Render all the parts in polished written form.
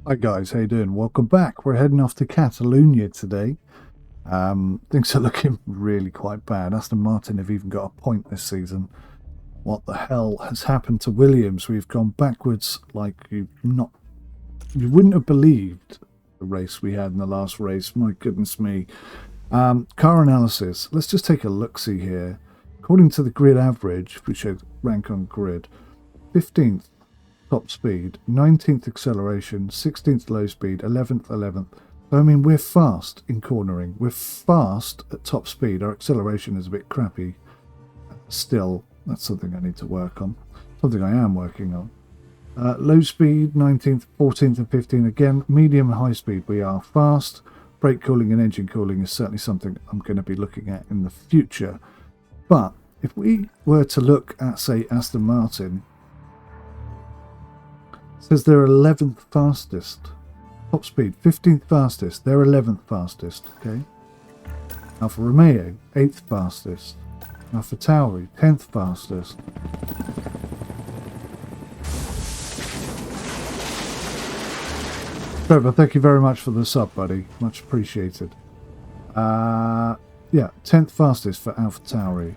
Hi guys, how you doing? Welcome back. We're heading off to Catalonia today. Things are looking really quite bad. Aston Martin have even got a point this season. What the hell has happened to Williams? We've gone backwards like you wouldn't have believed the race we had in the last race. My goodness me. Car analysis. Let's just take a look-see here. According to the grid average, which shows rank on grid, 15th top speed, 19th acceleration, 16th low speed, 11th. So, I mean, we're fast in cornering. We're fast at top speed. Our acceleration is a bit crappy. Still, that's something I need to work on. Something I am working on. Low speed, 19th, 14th and 15th. Again, medium and high speed, we are fast. Brake cooling and engine cooling is certainly something I'm going to be looking at in the future. But if we were to look at, say, Aston Martin, it says they're 11th fastest. Top speed, 15th fastest. They're 11th fastest, okay? Alfa Romeo, 8th fastest. Alfa Tauri, 10th fastest. Trevor, thank you very much for the sub, buddy. Much appreciated. Yeah, 10th fastest for Alfa Tauri.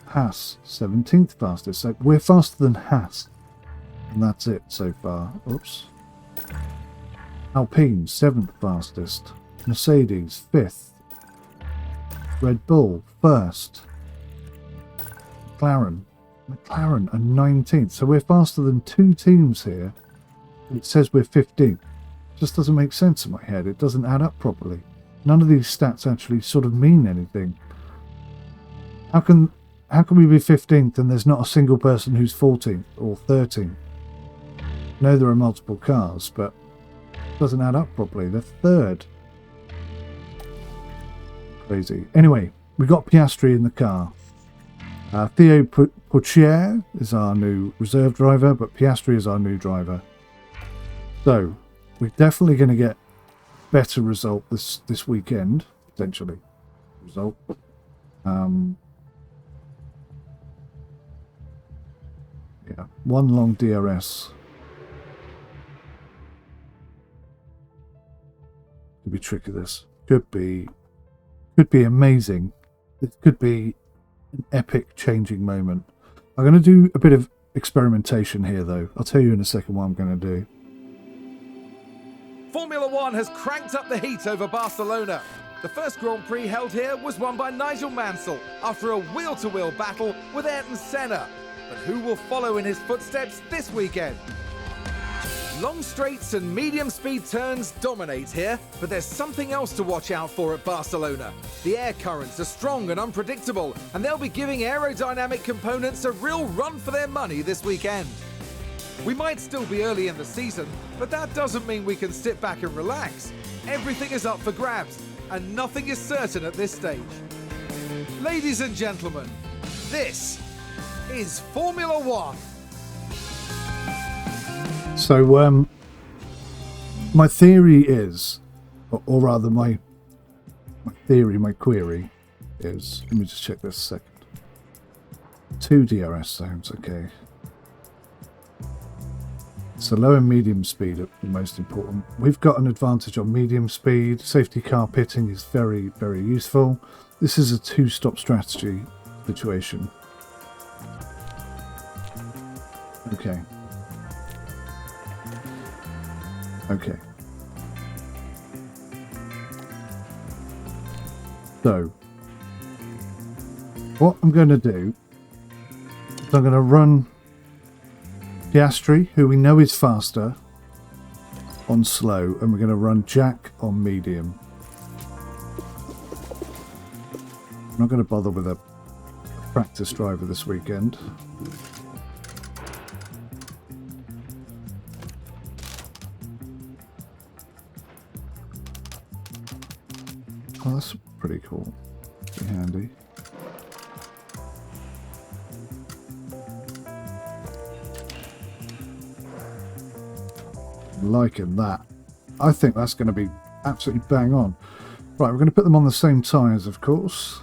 Haas, 17th fastest. So we're faster than Haas. And that's it so far. Oops. Alpine, 7th fastest. Mercedes, 5th. Red Bull, 1st. McLaren are 19th. So we're faster than two teams here. It says we're 15th. Just doesn't make sense in my head. It doesn't add up properly. None of these stats actually sort of mean anything. How can we be 15th and there's not a single person who's 14th or 13th? I know there are multiple cars, but it doesn't add up properly. They're 3rd. Crazy. Anyway, we got Piastri in the car. Theo Poitier is our new reserve driver, but Piastri is our new driver. So, we're definitely going to get better result this weekend, potentially. Result. Yeah, one long DRS. Could be tricky. This could be amazing. It could be an epic changing moment. I'm going to do a bit of experimentation here, though. I'll tell you in a second what I'm going to do. Formula One has cranked up the heat over Barcelona. The first Grand Prix held here was won by Nigel Mansell after a wheel-to-wheel battle with Ayrton Senna. But who will follow in his footsteps this weekend? Long straights and medium speed turns dominate here, but there's something else to watch out for at Barcelona. The air currents are strong and unpredictable, and they'll be giving aerodynamic components a real run for their money this weekend. We might still be early in the season, but that doesn't mean we can sit back and relax. Everything is up for grabs, and nothing is certain at this stage. Ladies and gentlemen, this is Formula One. So, my theory is, or rather my query is, let me just check this a second. 2 DRS zones, okay. So low and medium speed are the most important. We've got an advantage on medium speed. Safety car pitting is very, very useful. This is a 2-stop strategy situation. Okay. Okay. So, what I'm going to do is I'm going to run Piastri, who we know is faster, on slow, and we're going to run Jack on medium. I'm not going to bother with a practice driver this weekend. Oh, that's pretty cool. Pretty handy. Liking that. I think that's going to be absolutely bang on. Right, we're going to put them on the same tyres, of course.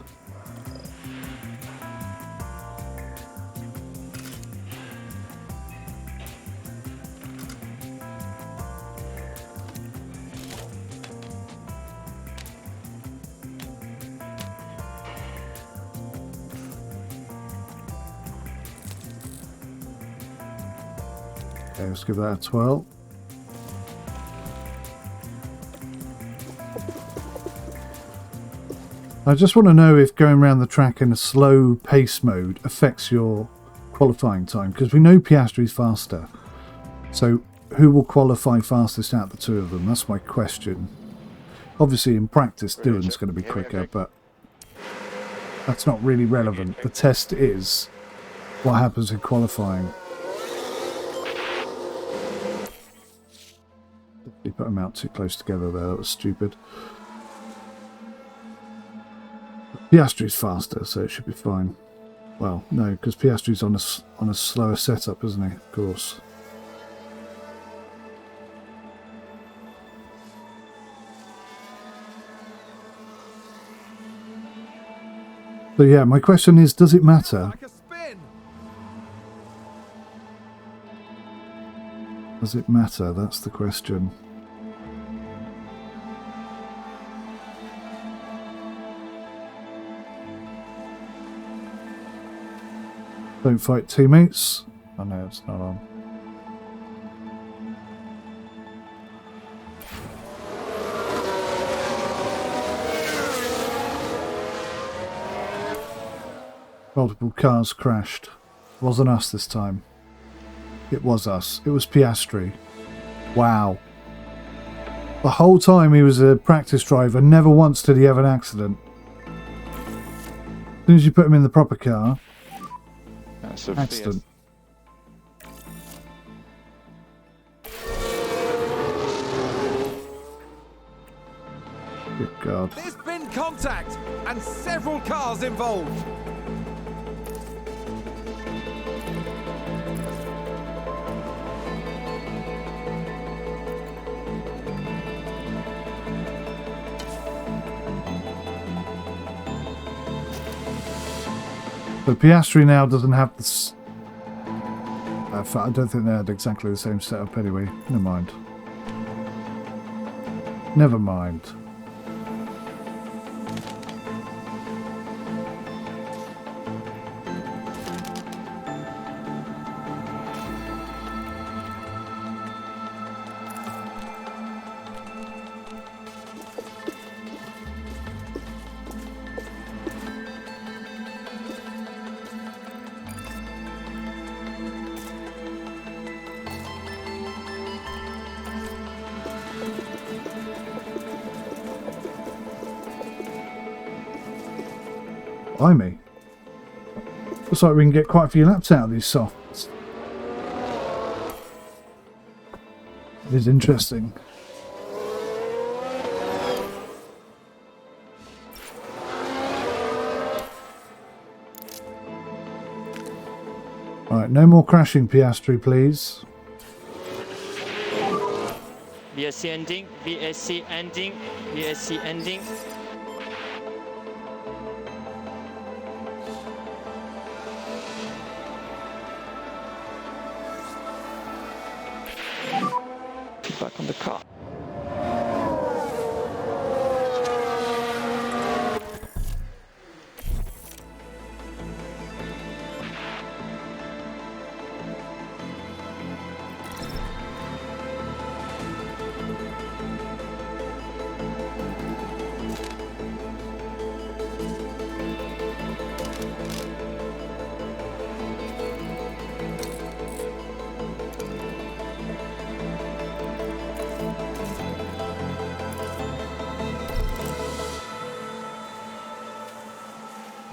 Okay, let's give that a twirl. I just want to know if going around the track in a slow pace mode affects your qualifying time, because we know Piastri's faster. So who will qualify fastest out of the two of them? That's my question. Obviously in practice Dylan's going to be quicker, but that's not really relevant. The test is what happens in qualifying. You put them out too close together there, that was stupid. Piastri's faster, so it should be fine. Well, no, because Piastri's on a slower setup, isn't he? Of course. So yeah, my question is, does it matter? Does it matter? That's the question. Don't fight teammates. Oh no, it's not on. Multiple cars crashed. Wasn't us this time. It was us. It was Piastri. Wow. The whole time he was a practice driver, never once did he have an accident. As soon as you put him in the proper car, accident. Good God. There's been contact and several cars involved. But Piastri now doesn't have this. I don't think they had exactly the same setup anyway. Never mind. Never mind. Blimey. Looks like we can get quite a few laps out of these softs. It is interesting. Alright, no more crashing, Piastri, please. VSC ending, VSC ending, VSC ending. Back on the car.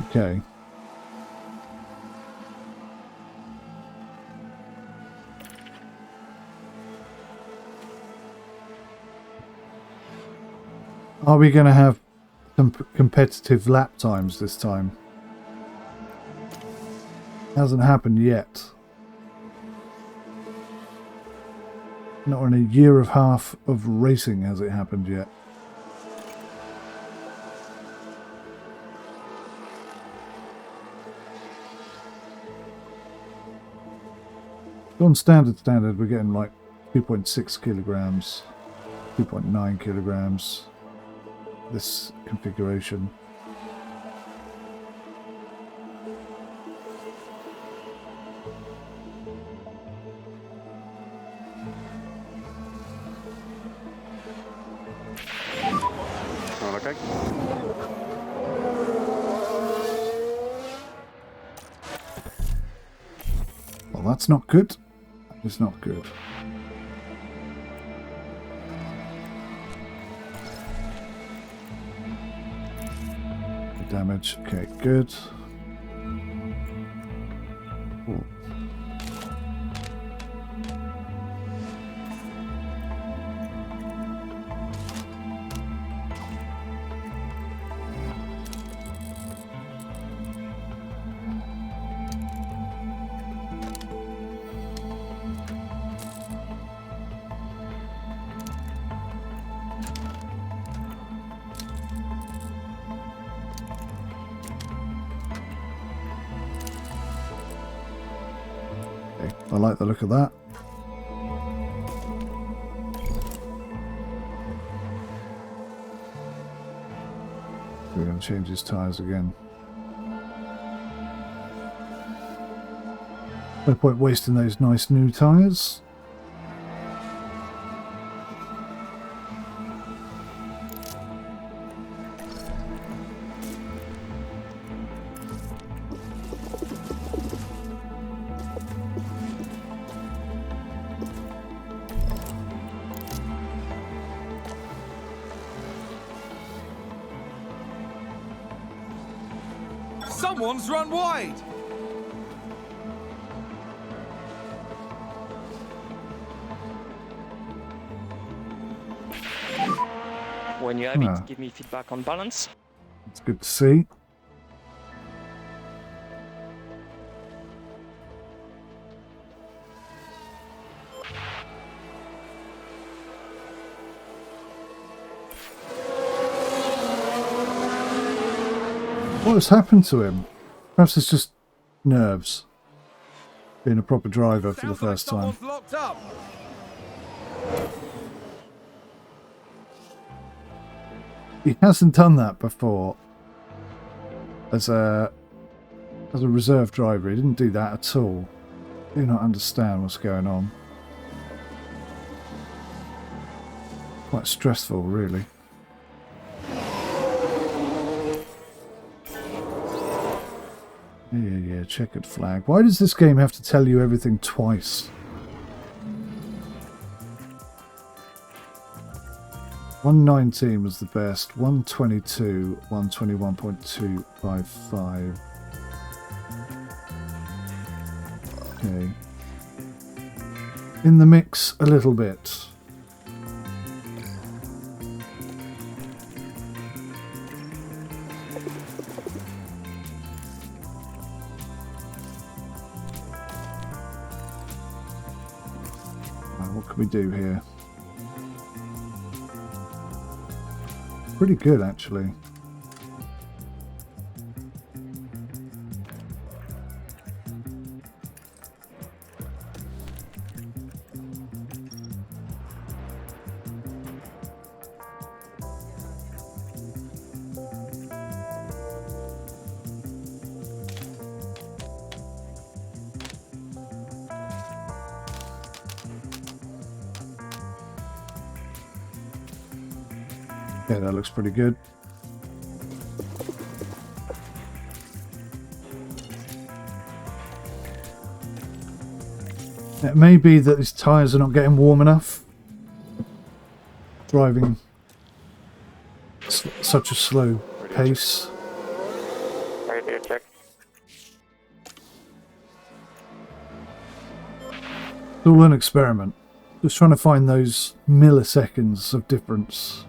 Okay. Are we going to have some competitive lap times this time? Hasn't happened yet. Not in a year and a half of racing has it happened yet. On standard, we're getting like 2.6 kilograms, 2.9 kilograms, this configuration. track. Well, that's not good. It's not good. Damage. Okay, good. Ooh. I like the look of that. We're going to change his tyres again. No point wasting those nice new tyres. Someone's run wide. When you have it, give me feedback on balance. It's good to see. What has happened to him? Perhaps it's just nerves. Being a proper driver for the first time. Someone's locked up. He hasn't done that before. As a reserve driver, he didn't do that at all. I do not understand what's going on. Quite stressful, really. Yeah, checkered flag. Why does this game have to tell you everything twice? 119 was the best. 122, 121.255. Okay. In the mix a little bit. What can we do here? Pretty good, actually. Yeah, that looks pretty good. It may be that his tyres are not getting warm enough. Driving such a slow pace. Ready to check. It's all an experiment. Just trying to find those milliseconds of difference.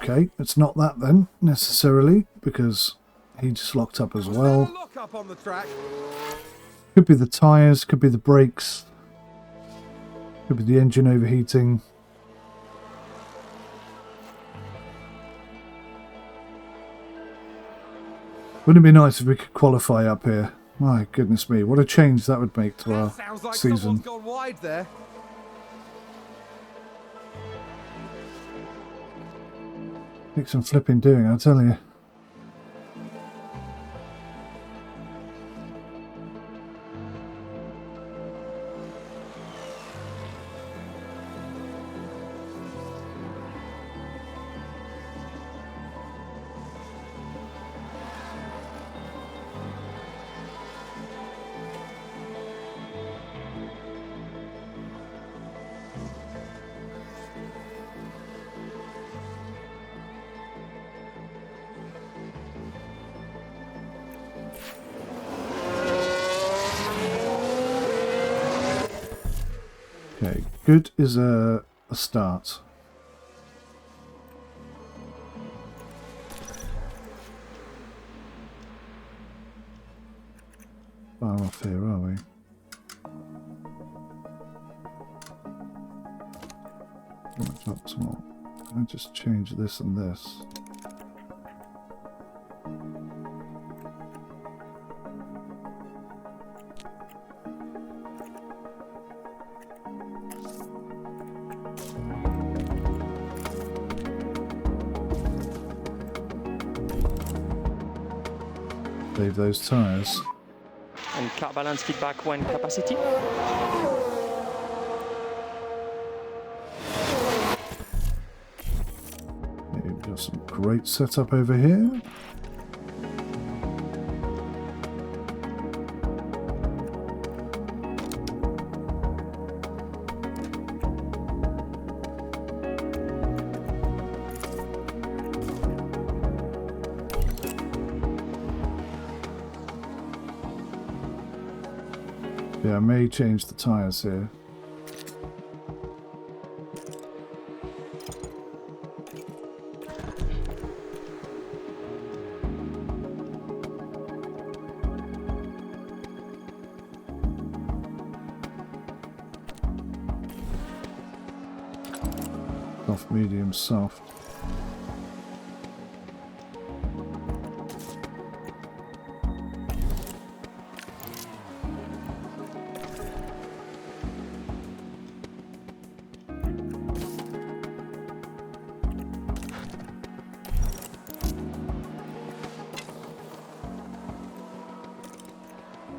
Okay, it's not that then, necessarily, because he just locked up as well. Lock up on the track. Could be the tyres, could be the brakes, could be the engine overheating. Wouldn't it be nice if we could qualify up here? My goodness me, what a change that would make to That our sounds like season. someone's gone wide there. Take some flipping doing, I tell you. Okay, good is a start. Far off here, are we? Much optimal. Can I just change this and this? Save those tyres. And car balance feedback when capacity. We've got some great setup over here. Yeah, I may change the tyres here. Soft, medium, soft.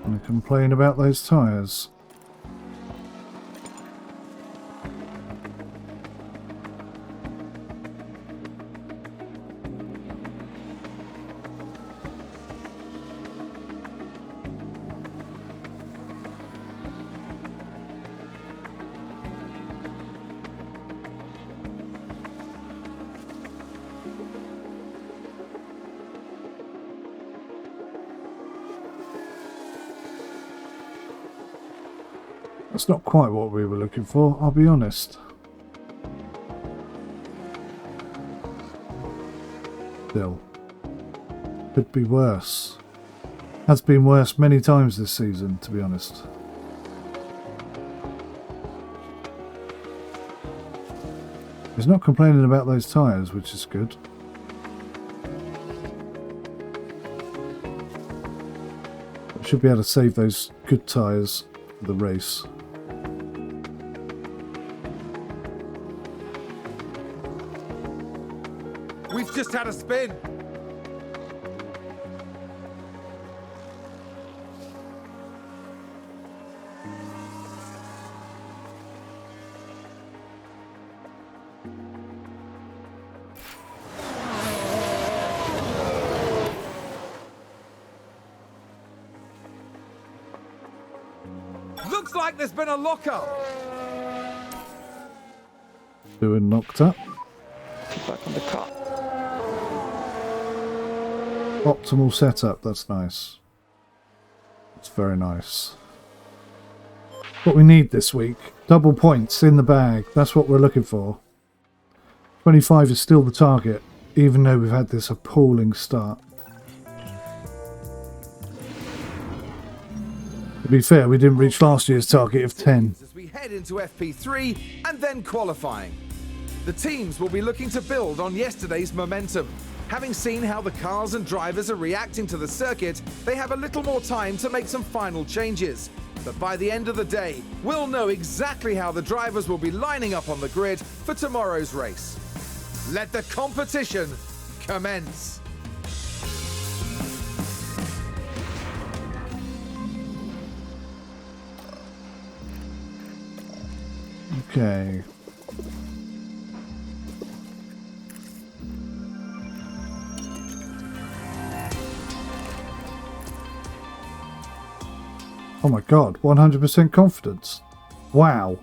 And I complain about those tyres. That's not quite what we were looking for, I'll be honest. Still. Could be worse. Has been worse many times this season, to be honest. He's not complaining about those tyres, which is good. I should be able to save those good tyres for the race. We've just had a spin. Looks like there's been a lockup. Doing knocked up. Feedback on the car. Optimal setup, that's nice. That's very nice. What we need this week. Double points in the bag. That's what we're looking for. 25 is still the target, even though we've had this appalling start. To be fair, we didn't reach last year's target of 10. As we head into FP3 and then qualifying. The teams will be looking to build on yesterday's momentum. Having seen how the cars and drivers are reacting to the circuit, they have a little more time to make some final changes. But by the end of the day, we'll know exactly how the drivers will be lining up on the grid for tomorrow's race. Let the competition commence. Okay. Oh my god, 100% confidence. Wow.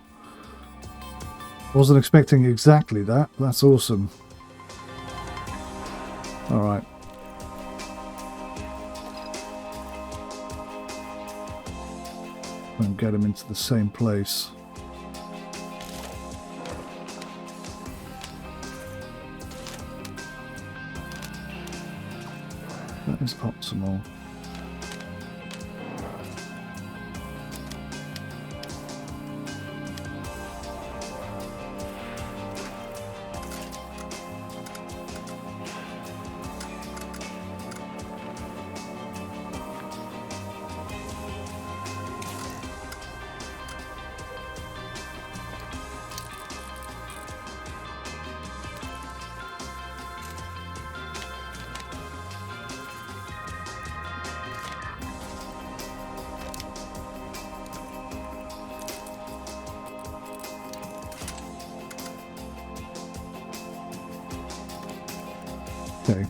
Wasn't expecting exactly that. That's awesome. Alright. And get him into the same place. That is optimal. Okay.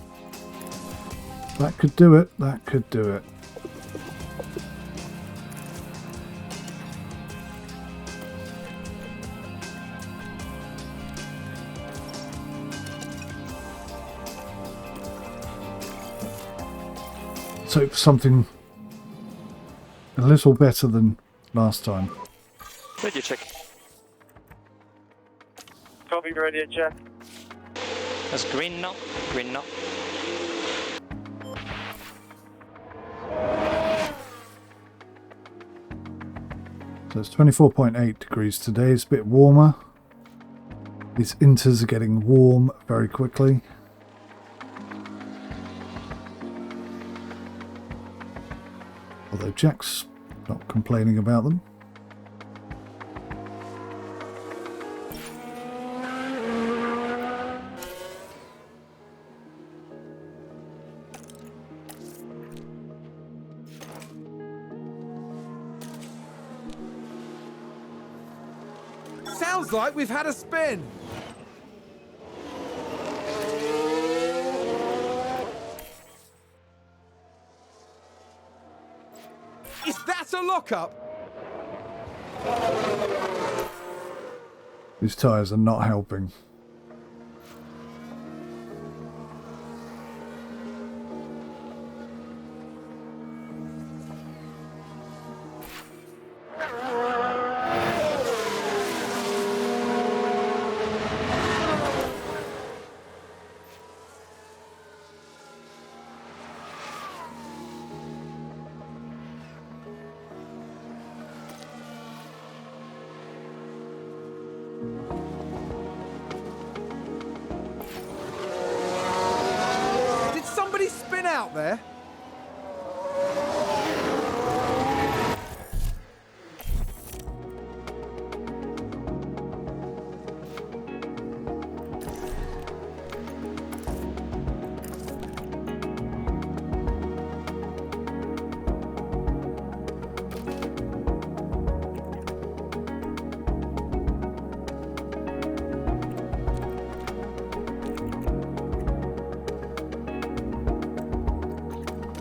That could do it. That could do it. So something a little better than last time. Radio check. Copy, radio check. That's green now. Green now. So it's 24.8 degrees today. It's a bit warmer. These inters are getting warm very quickly. Although Jack's not complaining about them. Sounds like we've had a spin. Is that a lockup? These tyres are not helping. Did somebody spin out there?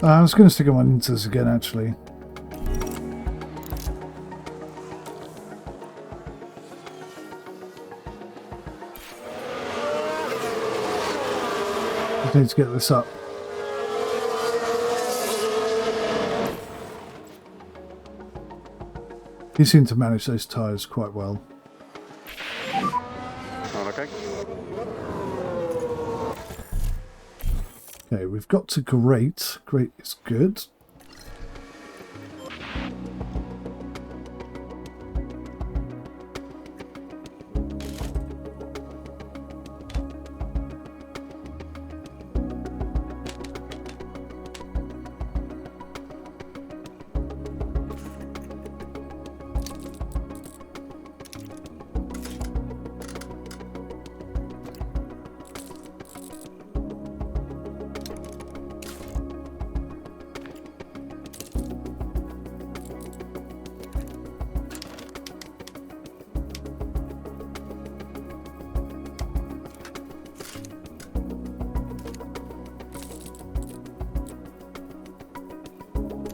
I was going to stick them on inters again, actually. Just need to get this up. You seem to manage those tyres quite well. Okay. Okay, we've got to great. Great is good.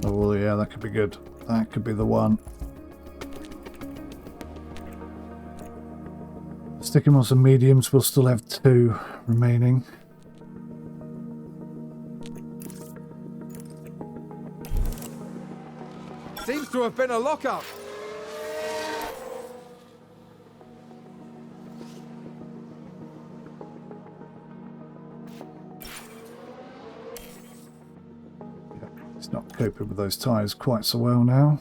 Oh, yeah, that could be good. That could be the one. Stick him on some mediums. We'll still have 2 remaining. Seems to have been a lockup. He's not coping with those tyres quite so well now.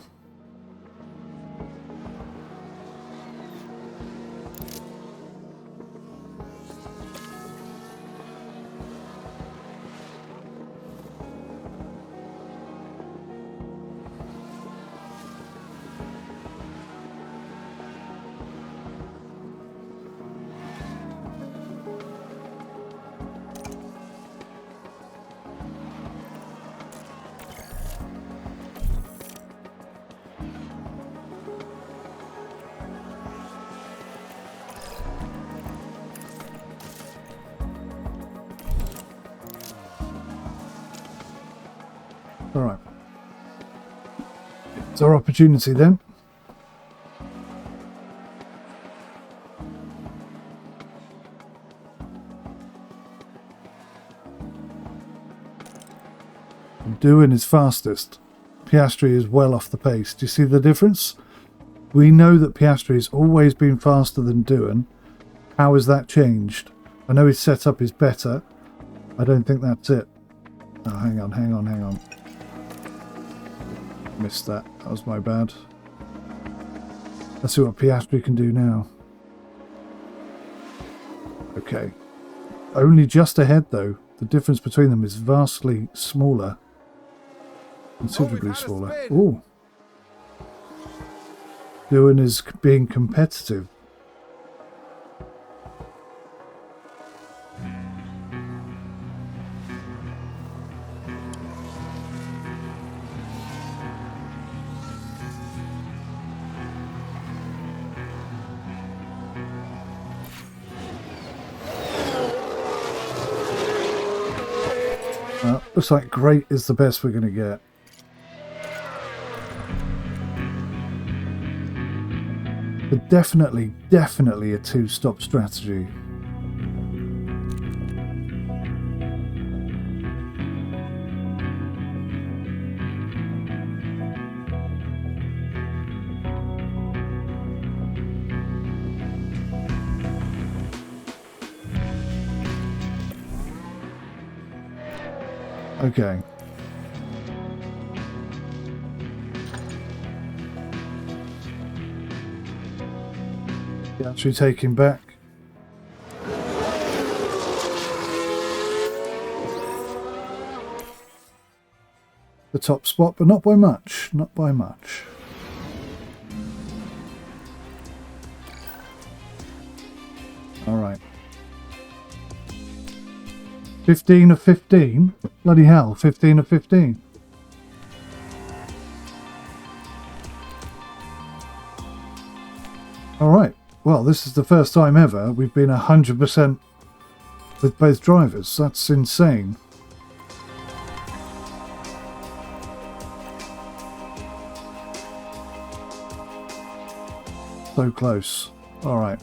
Alright. It's our opportunity then. Doing is fastest. Piastri is well off the pace. Do you see the difference? We know that Piastri has always been faster than Doohan. How has that changed? I know his setup is better. I don't think that's it. Oh, hang on. Missed that. That was my bad. Let's see what Piastri can do now. Okay. Only just ahead though. The difference between them is vastly smaller. Considerably smaller. Ooh. Doohan is being competitive. Looks like great is the best we're going to get. But definitely a 2-stop strategy. Okay. Yeah, should we take him back? The top spot, but not by much. Not by much. All right. 15 of 15? Bloody hell, 15 of 15. Alright, well this is the first time ever we've been 100% with both drivers. That's insane. So close. Alright.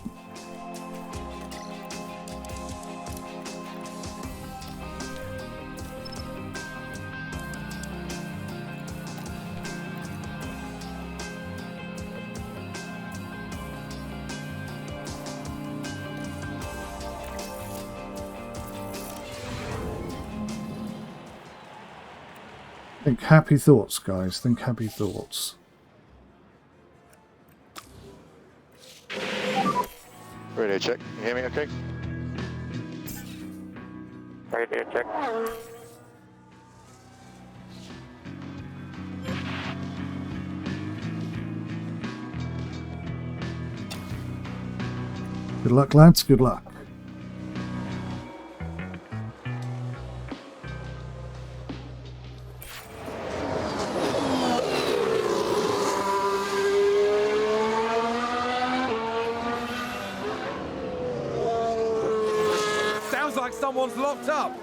Think happy thoughts, guys. Think happy thoughts. Radio check. Can you hear me okay? Radio check. Good luck, lads. Good luck. Sounds like someone's locked up.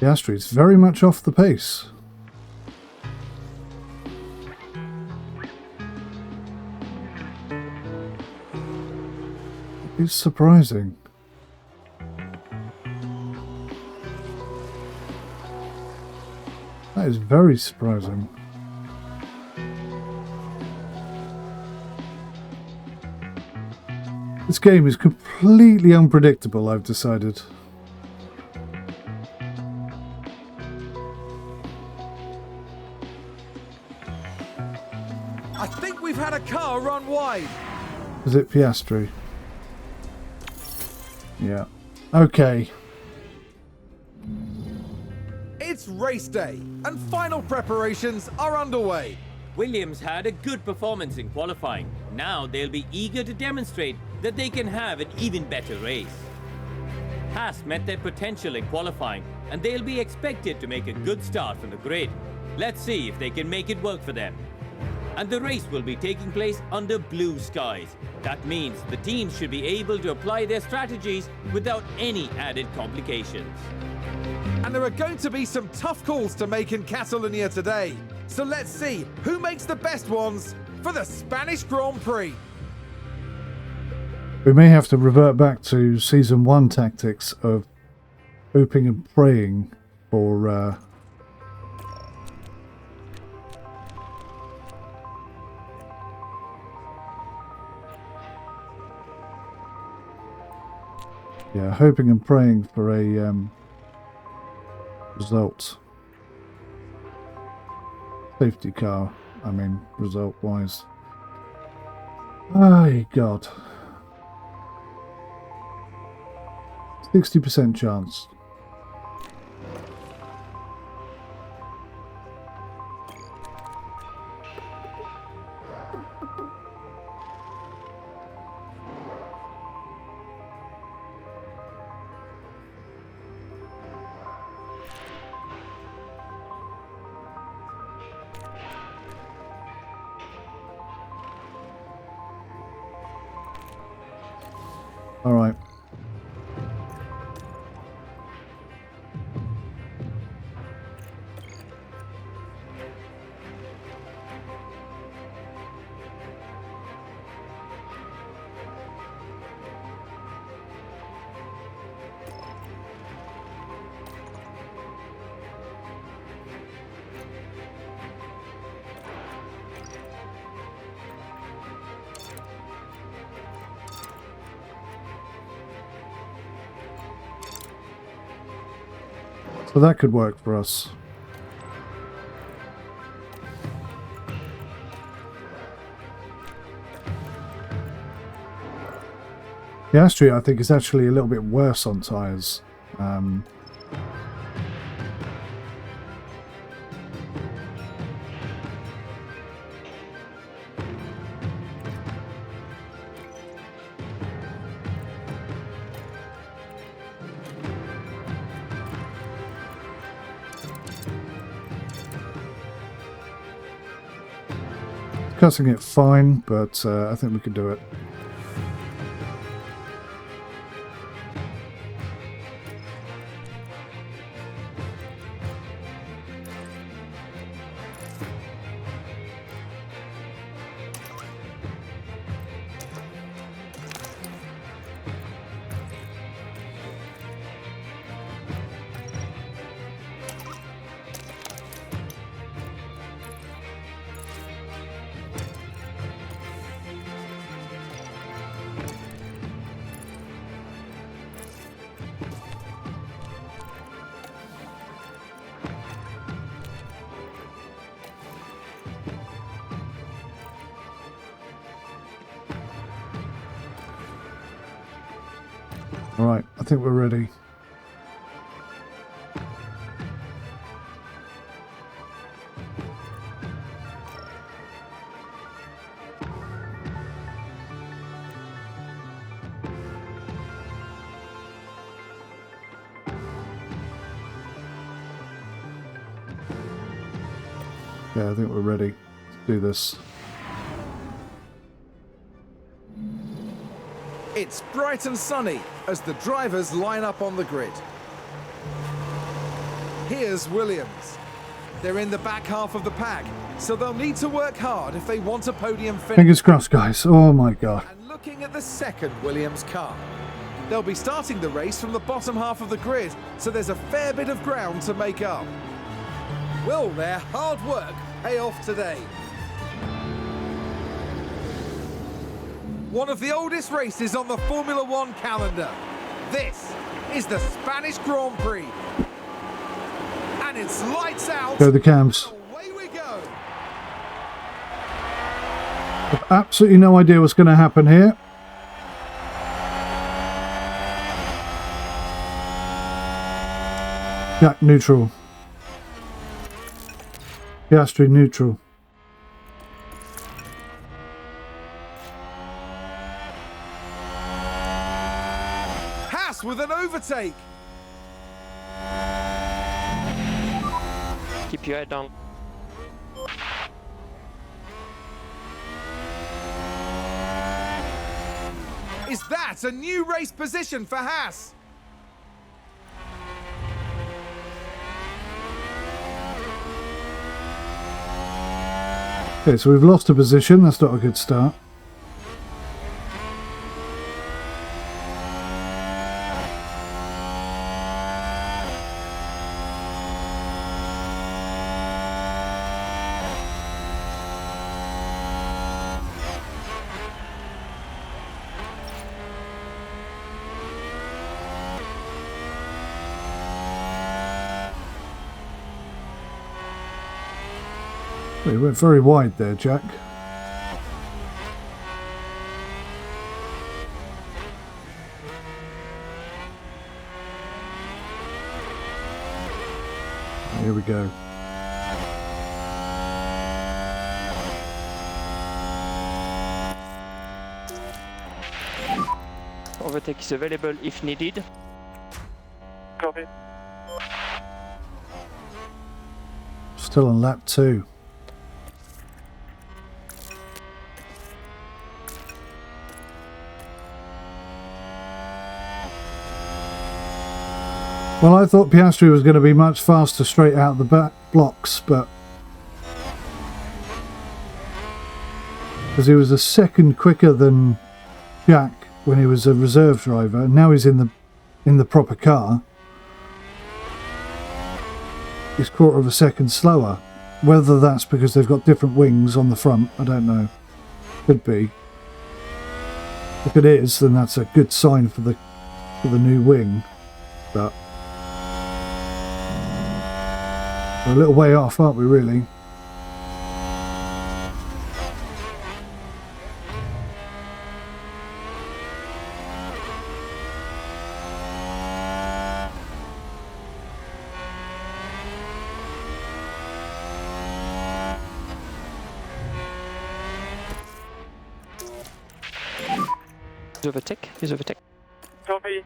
Piastri's very much off the pace. It's surprising. That is very surprising. This game is completely unpredictable, I've decided. I think we've had a car run wide. Is it Piastri? Yeah. Okay. It's race day, and final preparations are underway. Williams had a good performance in qualifying. Now they'll be eager to demonstrate that they can have an even better race. Haas met their potential in qualifying, and they'll be expected to make a good start from the grid. Let's see if they can make it work for them. And the race will be taking place under blue skies. That means the teams should be able to apply their strategies without any added complications. And there are going to be some tough calls to make in Catalonia today. So let's see who makes the best ones for the Spanish Grand Prix. We may have to revert back to Season 1 tactics of hoping and praying for... Yeah, hoping and praying for a result. Safety car, I mean, result-wise. Oh, God. 60% chance. All right. So that could work for us. The Astria, I think, is actually a little bit worse on tyres. Cutting it fine, but I think we can do it. Alright, I think we're ready. Yeah, I think we're ready to do this. It's bright and sunny as the drivers line up on the grid. here's Williams. They're in the back half of the pack, so they'll need to work hard if they want a podium finish. Fingers crossed, guys. Oh my god. And looking at the second Williams car, they'll be starting the race from the bottom half of the grid, so there's a fair bit of ground to make up. Will their hard work pay off today? One of the oldest races on the Formula One calendar. This is the Spanish Grand Prix. And it's lights out. Go the cams. Away we go. I've absolutely no idea what's going to happen here. Jack neutral. Piastri neutral. Haas with an overtake. Keep your head down. Is that a new race position for Haas? Okay, so we've lost a position. That's not a good start. He went very wide there, Jack. Here we go. Overtake is available if needed. Copy. Still on lap 2. Well, I thought Piastri was going to be much faster straight out the back blocks, but because he was a second quicker than Jack when he was a reserve driver, and now he's in the proper car. He's quarter of a second slower. Whether that's because they've got different wings on the front, I don't know. Could be. If it is, then that's a good sign for the new wing. But we're a little way off, aren't we, really? He's overtake. Copy.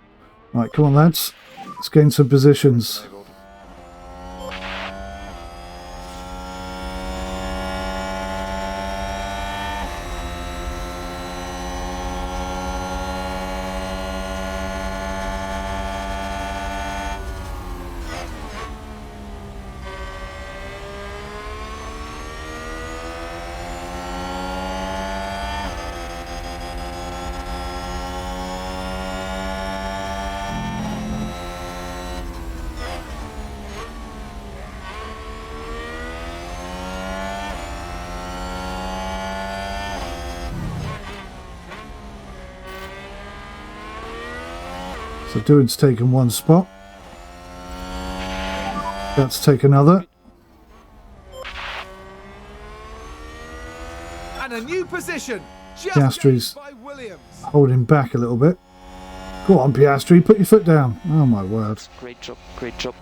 Right, come on, lads. Let's gain some positions. So Duan's taken one spot. That's take another. And a new position. Just Piastri's gained by Williams. holding back a little bit. Go on, Piastri, put your foot down. Oh my word. Great job, great job.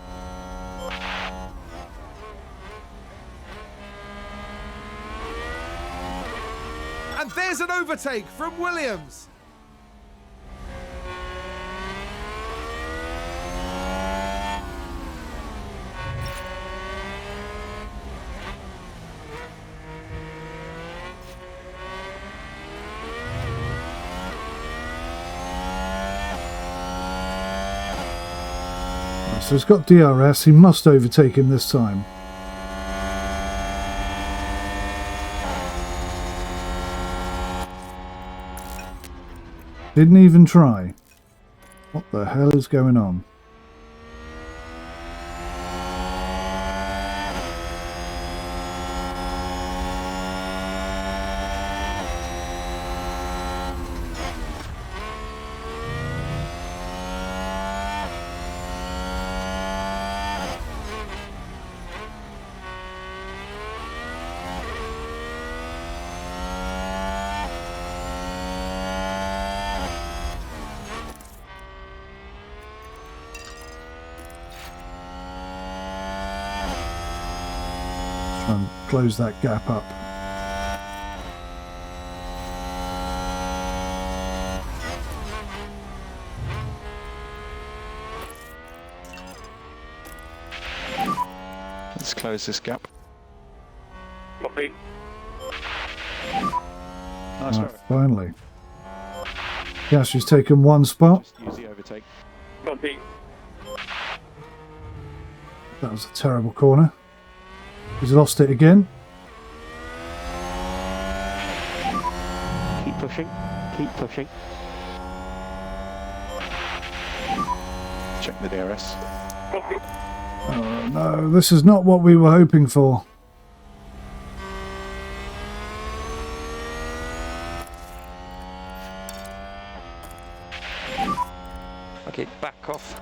And there's an overtake from Williams. so he's got DRS. He must overtake him this time. Didn't even try. What the hell is going on? Try and close that gap up. Let's close this gap. Copy. Nice Right, work. finally. Yes, she's taken one spot. Just use the overtake. Copy. That was a terrible corner. He's lost it again. Keep pushing. Keep pushing. Check the DRS. Copy. Oh no, this is not what we were hoping for. Okay, back off.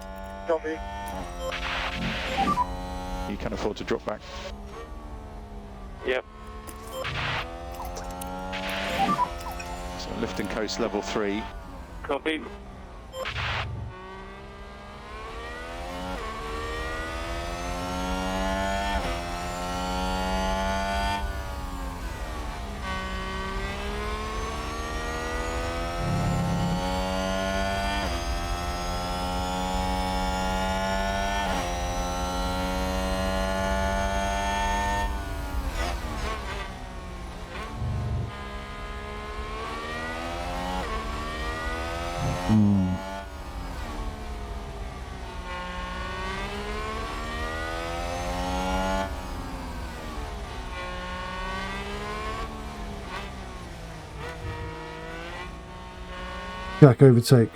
Copy. You can afford to drop back. Yep. So lift and coast level 3. Copy. Jack overtake.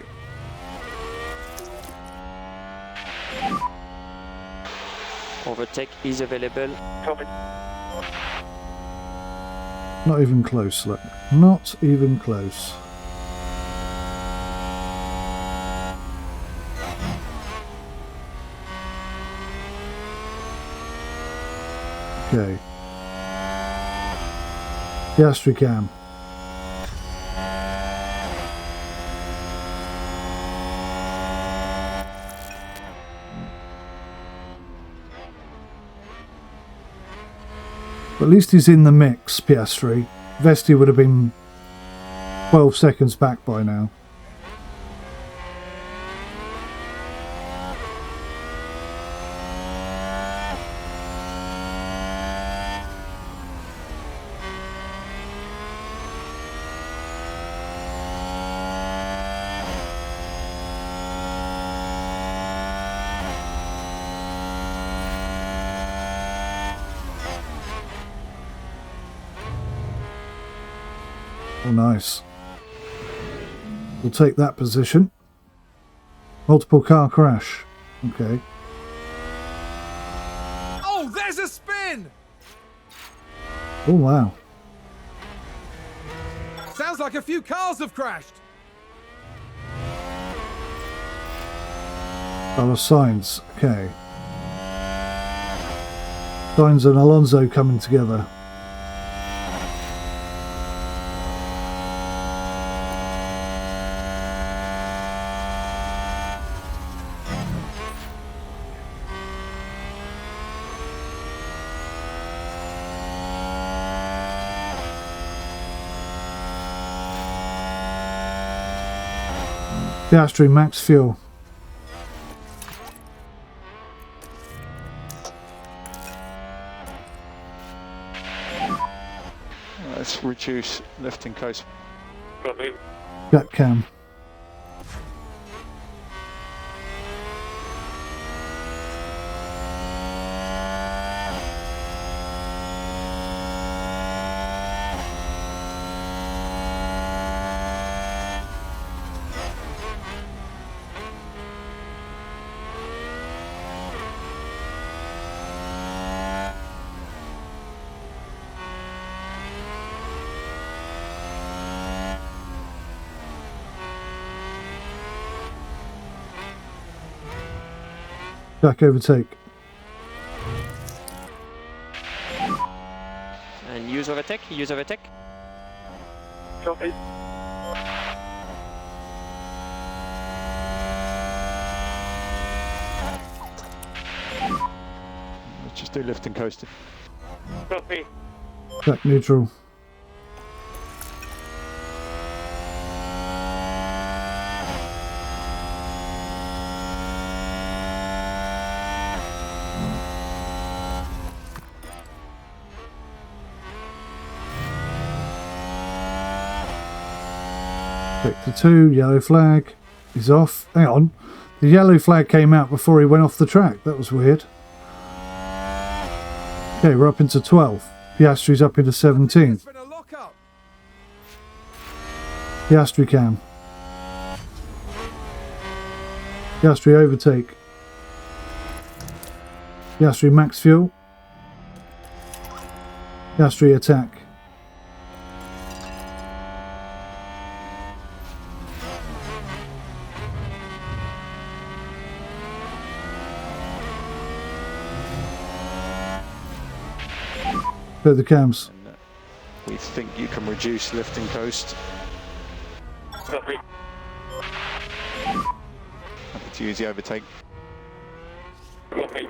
Overtake is available. Copy. Not even close, look. Not even close. Okay. Yes, we can. At least he's in the mix, PS3. Vesti would have been 12 seconds back by now. Oh, nice. We'll take that position. Multiple car crash. Okay. Oh, there's a spin! Oh, wow. Sounds like a few cars have crashed. Carlos Sainz. Okay. Sainz and Alonso coming together. Piastri, max fuel. Let's reduce lift and coast. Copy. Jack cam. Jack, overtake. And use overtake, use overtake. Copy. Let's just do lift and coast. Copy. Jack, neutral. Sector 2, yellow flag. He's off. Hang on. The yellow flag came out before he went off the track. That was weird. Okay, we're up into 12th. Piastri's up into 17th. There's been a lockup. Piastri cam. Piastri overtake. Piastri max fuel. Piastri attack. Go the cams. And, we think you can reduce lift and coast. Copy. Happy to use the overtake. Copy.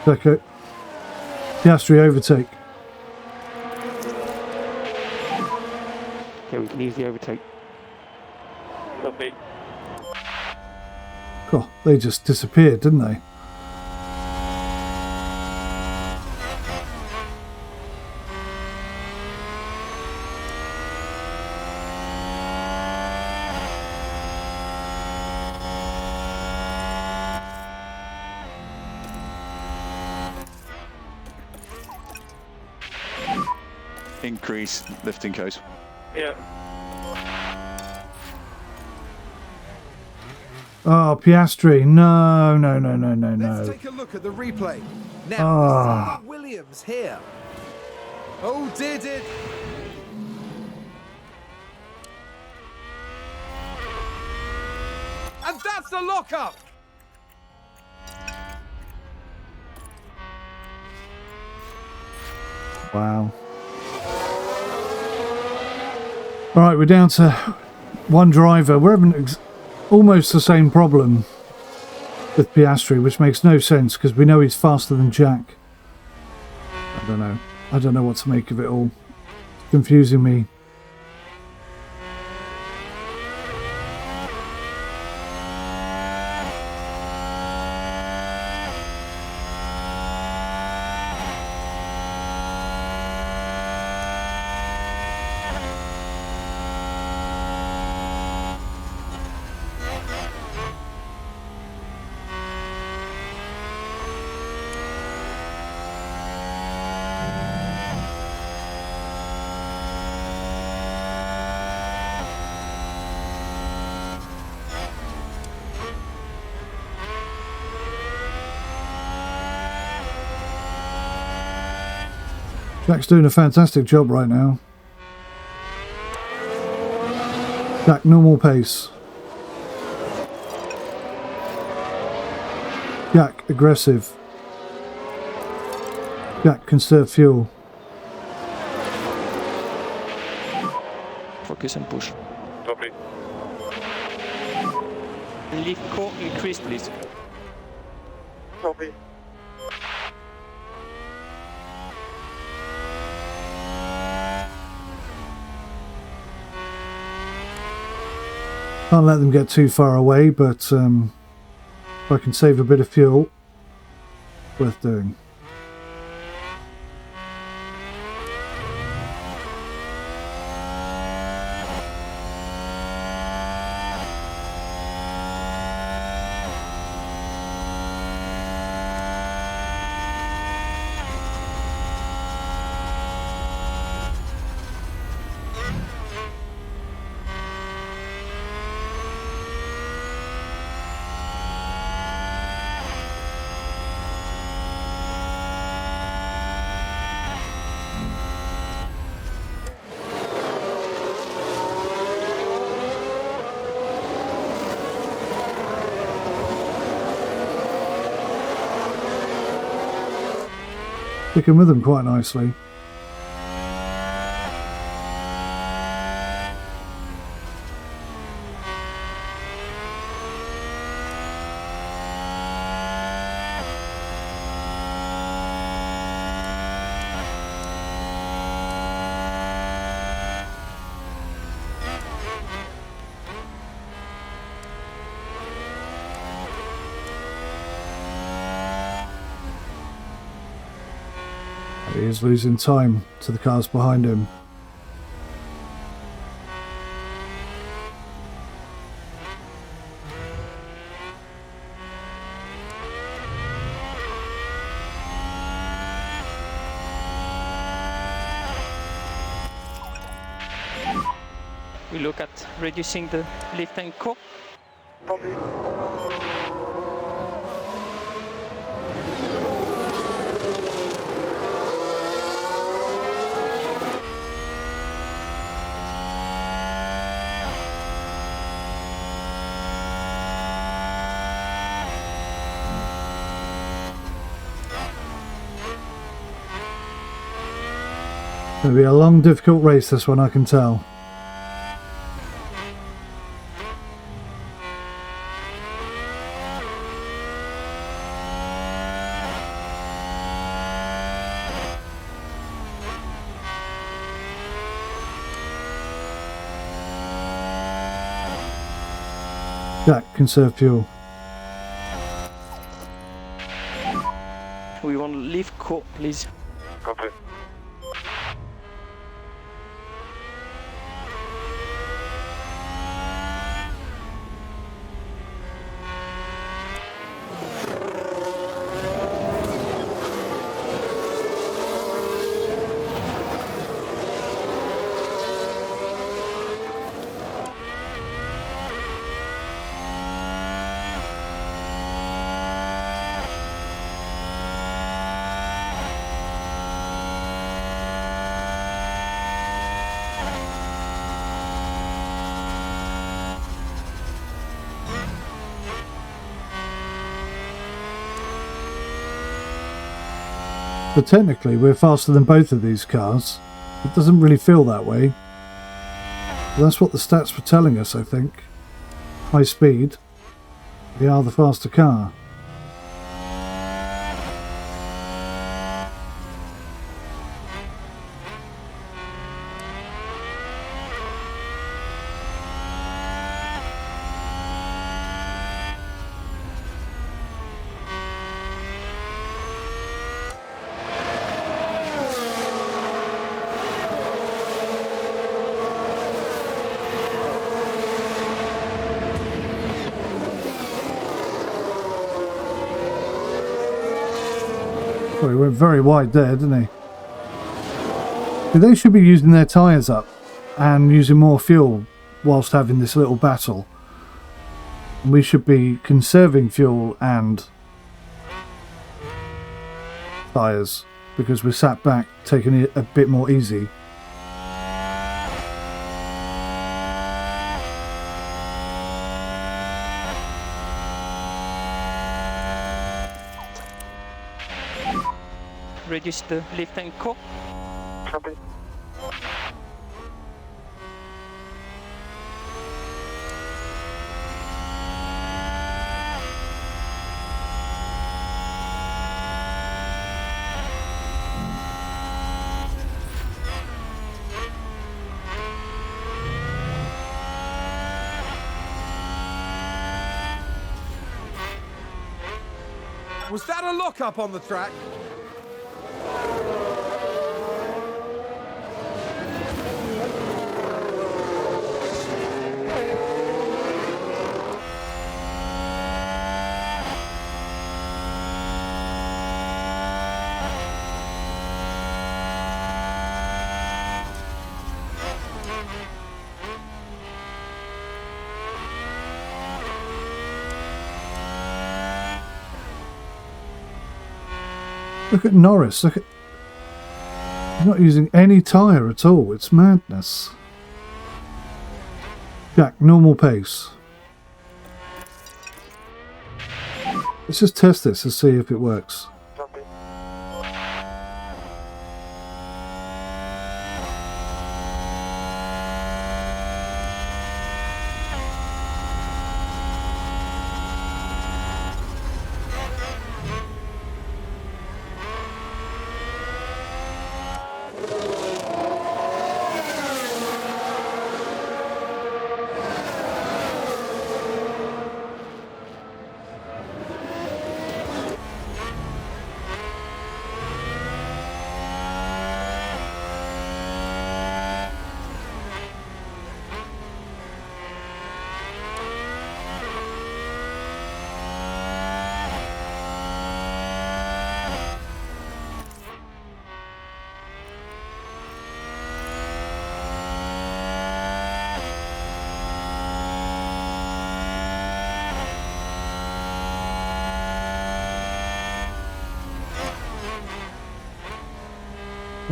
Deco. Piastri overtake. Okay, we can use the overtake. Copy. God, they just disappeared, didn't they? Increase lift and coast. Yeah. Oh, Piastri. No, no, no, no, no, Let's no. take a look at the replay. Now, Ah. Sarah Williams here. Oh, did it? And that's the lockup. Wow. All right, we're down to one driver. We're having almost the same problem with Piastri, which makes no sense because we know he's faster than Jack. I don't know. I don't know what to make of it all. It's confusing me. Jack's doing a fantastic job right now. Jack, normal pace. Jack, aggressive. Jack, conserve fuel. Focus and push. Copy. Leave core increase, please. Copy. Can't let them get too far away, but if I can save a bit of fuel, worth doing. Sticking with them quite nicely. He is losing time to the cars behind him. We look at reducing the lift and core. Going to be a long, difficult race, this one, I can tell. Jack, conserve fuel. We want to leave core, please. Copy. But technically we're faster than both of these cars. It doesn't really feel that way. But that's what the stats were telling us, I think. High speed. We are the faster car. Well, he went very wide there, didn't he? They should be using their tyres up and using more fuel whilst having this little battle. We should be conserving fuel and tyres because we're sat back taking it a bit more easy. Reduce the lift and core. Copy. Was that a lock-up on the track? Look at Norris, look at... He's not using any tyre at all, it's madness. Jack, normal pace. Let's just test this and see if it works. Copy.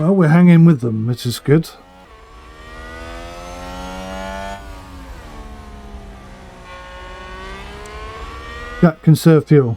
Well, we're hanging with them, which is good. Yeah, conserve fuel.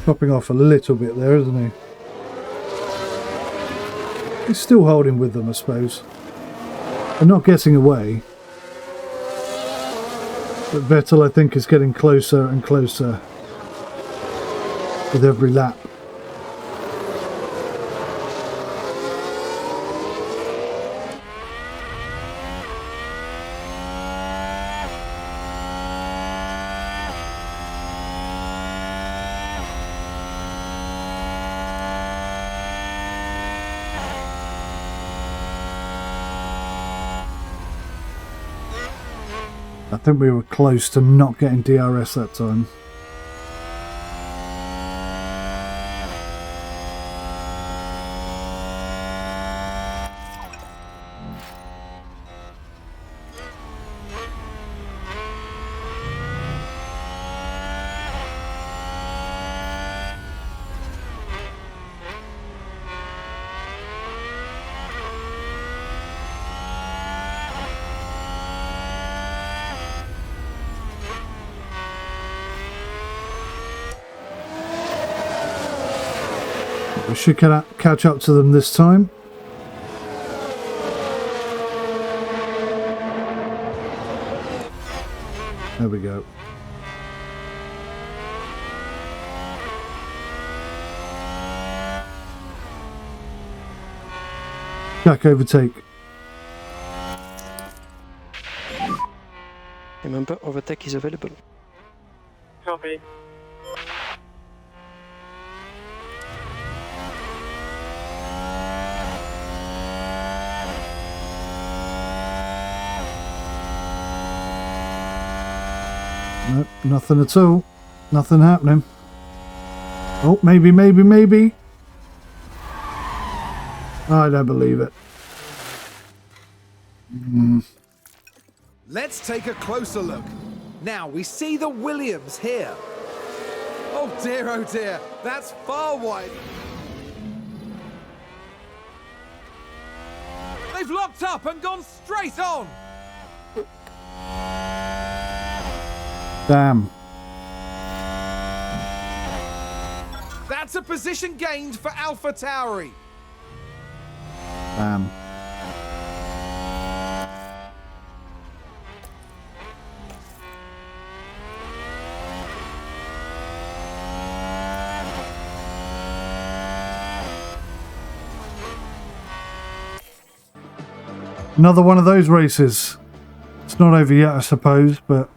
Dropping off a little bit there, isn't he? He's still holding with them, I suppose. They're not getting away. But Vettel, I think, is getting closer and closer with every lap. I think we were close to not getting DRS that time. We should catch up to them this time. There we go. Jack, overtake. Remember, overtake is available. Copy. Nope, nothing at all. Nothing happening. Oh, maybe. I don't believe it. Let's take a closer look. Now we see the Williams here. Oh dear, that's far wide. They've locked up and gone straight on. Damn. That's a position gained for AlphaTauri. Damn. Another one of those races. It's not over yet, I suppose, but...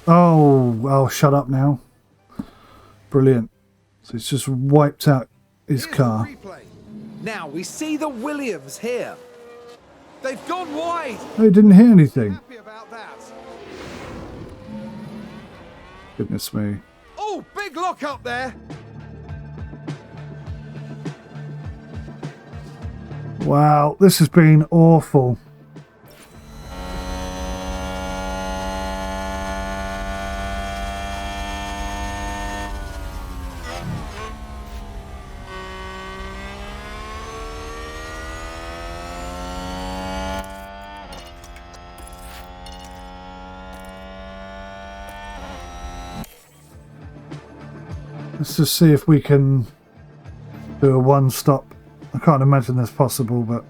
Oh, shut up now. Brilliant. So it's just wiped out his Here's car. the replay. Now we see the Williams here. They've gone wide. They didn't hear anything. Happy about that. Goodness me. Oh, big lock up there. Wow, this has been awful. Let's just see if we can do a one-stop. I can't imagine that's possible, but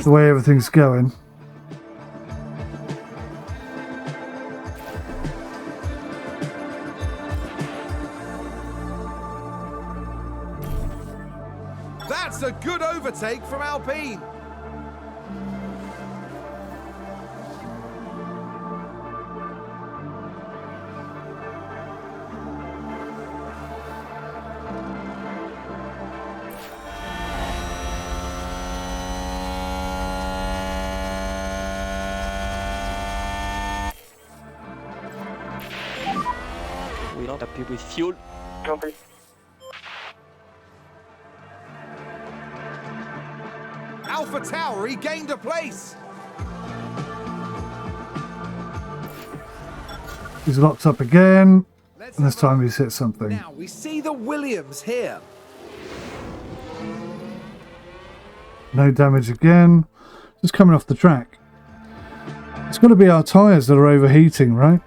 the way everything's going. That's a good overtake from Alpine. We're not happy with fuel. Copy. Alpha Tower regained a place. He's locked up again. Let's And this have a time look. he's hit something. Now we see the Williams here. No damage again. Just coming off the track. It's got to be our tyres that are overheating, right?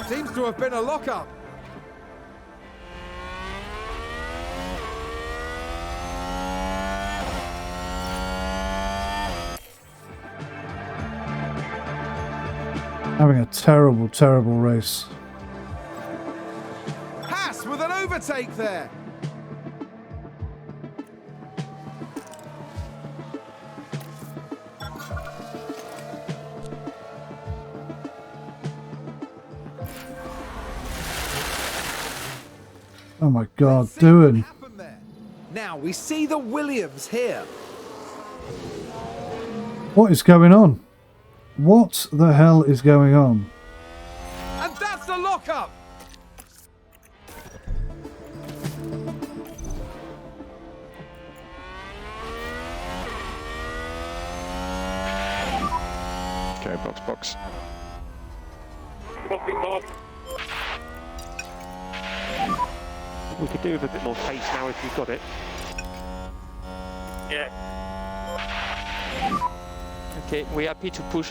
Seems to have been a lockup. Having a terrible, terrible race. Haas with an overtake there. Oh my God, Let's see what doing. happened there. Now we see the Williams here. What is going on? What the hell is going on? And that's the lockup. Okay, box. Copy, Bob. We could do with a bit more pace now if you've got it. Yeah. Okay, we're happy to push,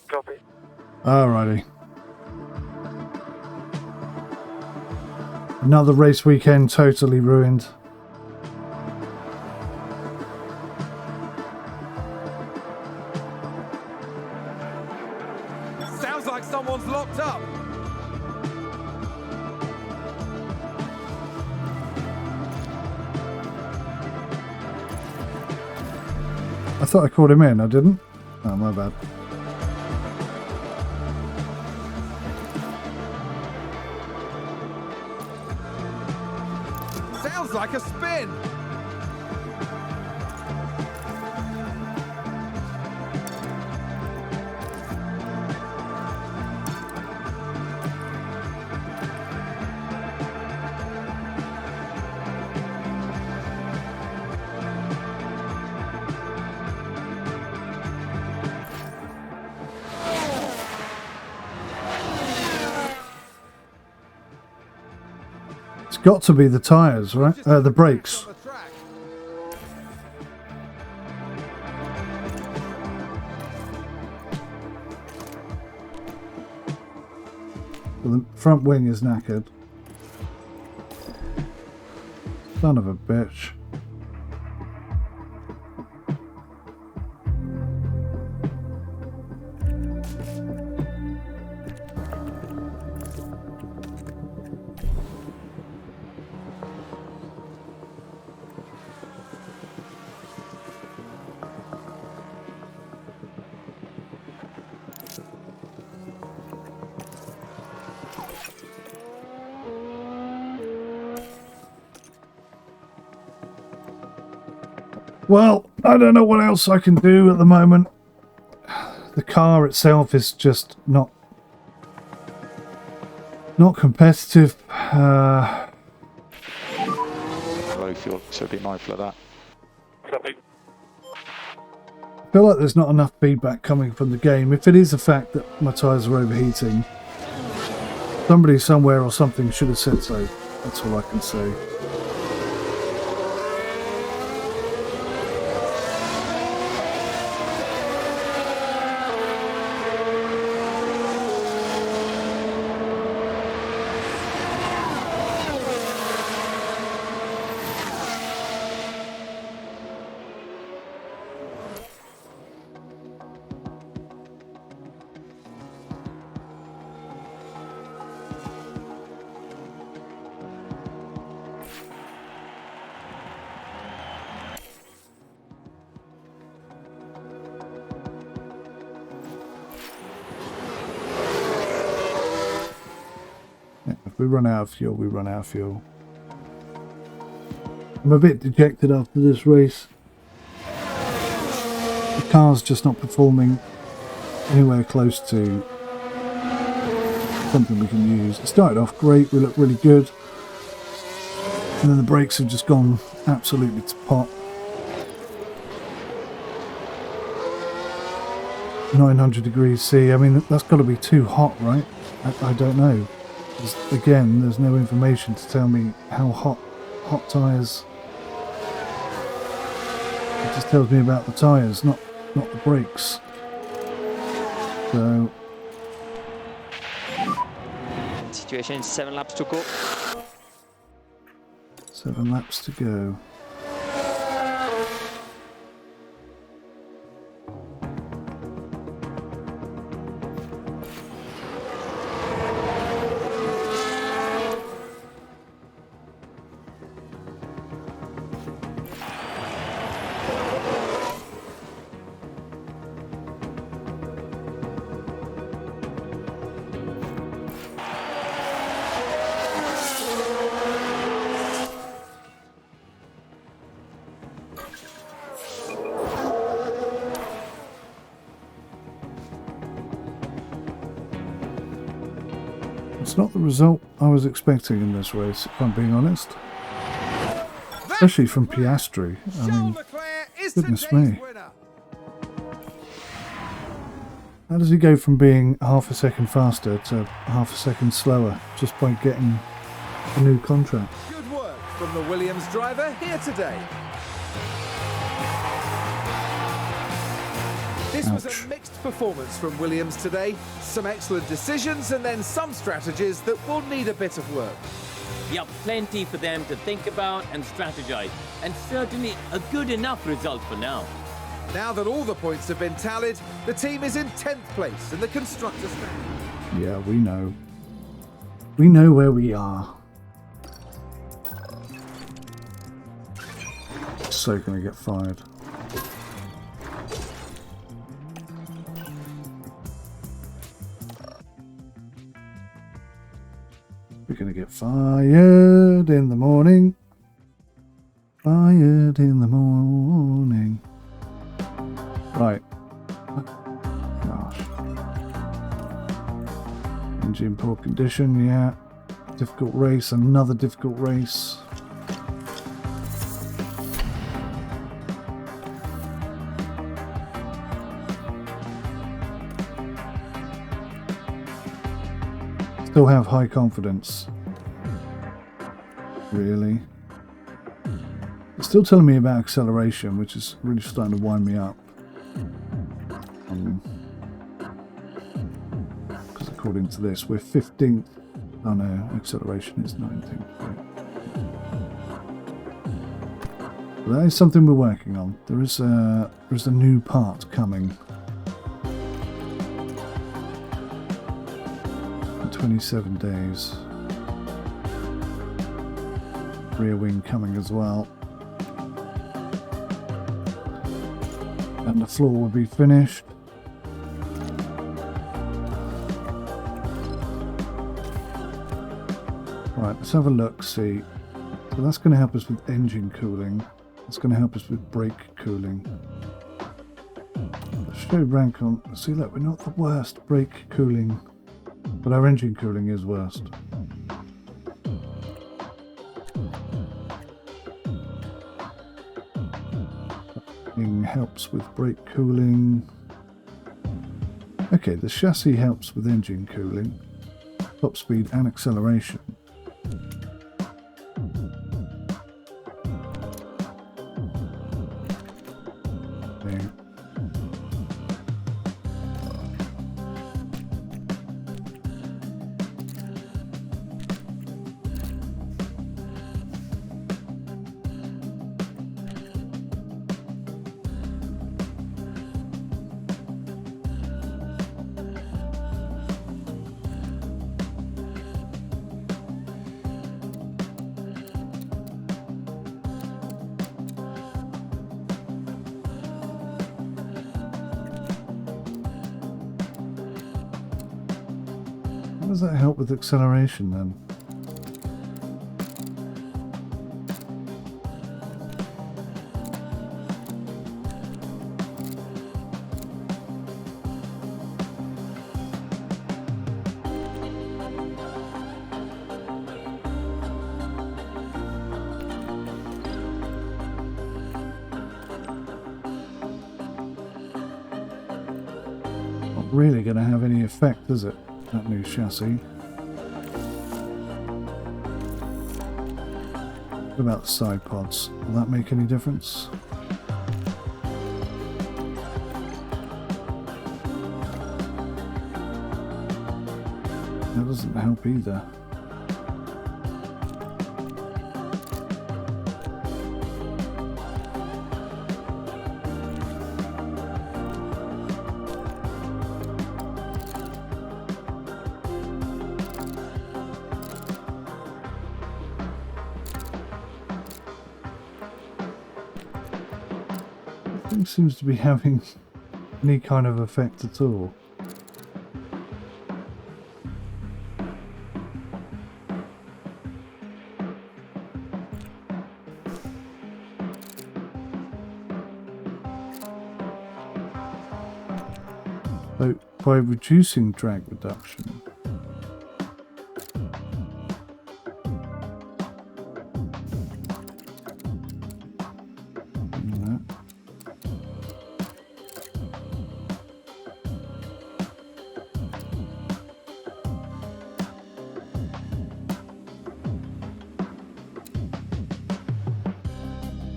Copy. Alrighty. Another race weekend totally ruined. Sounds like someone's locked up. I thought I called him in, I didn't? Oh, my bad. Sounds like a spin. It's got to be the tyres, right? The brakes. On the track. The front wing is knackered. Son of a bitch. Well, I don't know what else I can do at the moment. The car itself is just not competitive. Low fuel, so be mindful of that. Copy. I feel like there's not enough feedback coming from the game. If it is a fact that my tyres are overheating, somebody somewhere or something should have said so. That's all I can say. we run out of fuel, we run out of fuel. I'm a bit dejected after this race. The car's just not performing anywhere close to something we can use. It started off great, we looked really good, and then the brakes have just gone absolutely to pot. 900 degrees C, I mean that's got to be too hot, right? I don't know. Again, there's no information to tell me how hot tyres. It just tells me about the tyres, not the brakes. So Situation is 7 laps to go. 7 laps to go. It's not the result I was expecting in this race, if I'm being honest. Especially from Piastri. I mean, goodness me. How does he go from being half a second faster to half a second slower just by getting a new contract? Good work from the Williams driver here today. This was a mixed performance from Williams today. Some excellent decisions and then some strategies that will need a bit of work. Yep, plenty for them to think about and strategize, and certainly a good enough result for now. Now that all the points have been tallied, the team is in 10th place in the Constructors' Stand. Yeah, we know. We know where we are. So gonna get fired. We're going to get fired in the morning. Fired in the morning. Right. Gosh. Engine poor condition, yeah. Difficult race, another difficult race. Still have high confidence. Really? It's still telling me about acceleration, which is really starting to wind me up. Because according to this, we're 15th. Oh no, acceleration is 19th. Right. That is something we're working on. There is a new part coming. 27 days. Rear wing coming as well. And the floor will be finished. Right, let's have a look, see. So that's going to help us with engine cooling. That's going to help us with brake cooling. Let's show rank on. See, look, we're not the worst brake cooling. But our engine cooling is worst. Helps with brake cooling. Okay, the chassis helps with engine cooling, top speed and acceleration. Okay. How does that help with acceleration then? really going to have any effect, is it? That new chassis. What about the side pods? Will that make any difference? That doesn't help either. Nothing seems to be having any kind of effect at all. So by reducing drag reduction,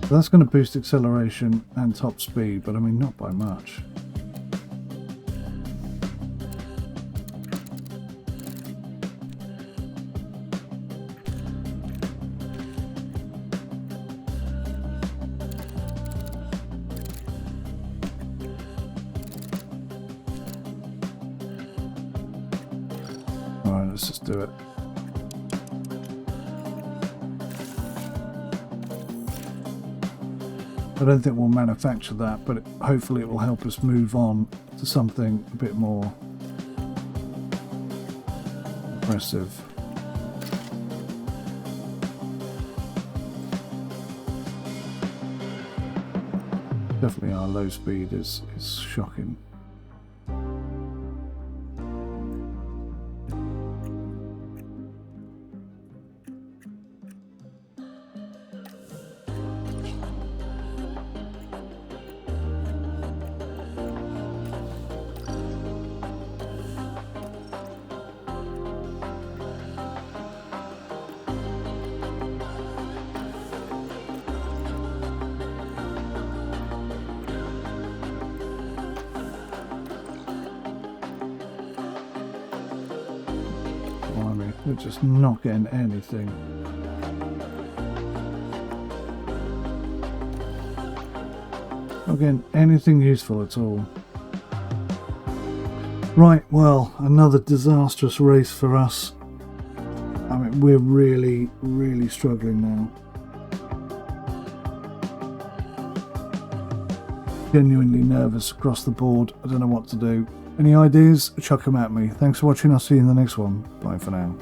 so that's going to boost acceleration and top speed, but I mean not by much. Alright, let's just do it. I don't think we'll manufacture that, but hopefully it will help us move on to something a bit more impressive. Definitely our low speed is shocking. We're just not getting anything. Not getting anything useful at all. Right, well, another disastrous race for us. I mean, we're really, really struggling now. Genuinely nervous across the board. I don't know what to do. Any ideas? Chuck them at me. Thanks for watching. I'll see you in the next one. Bye for now.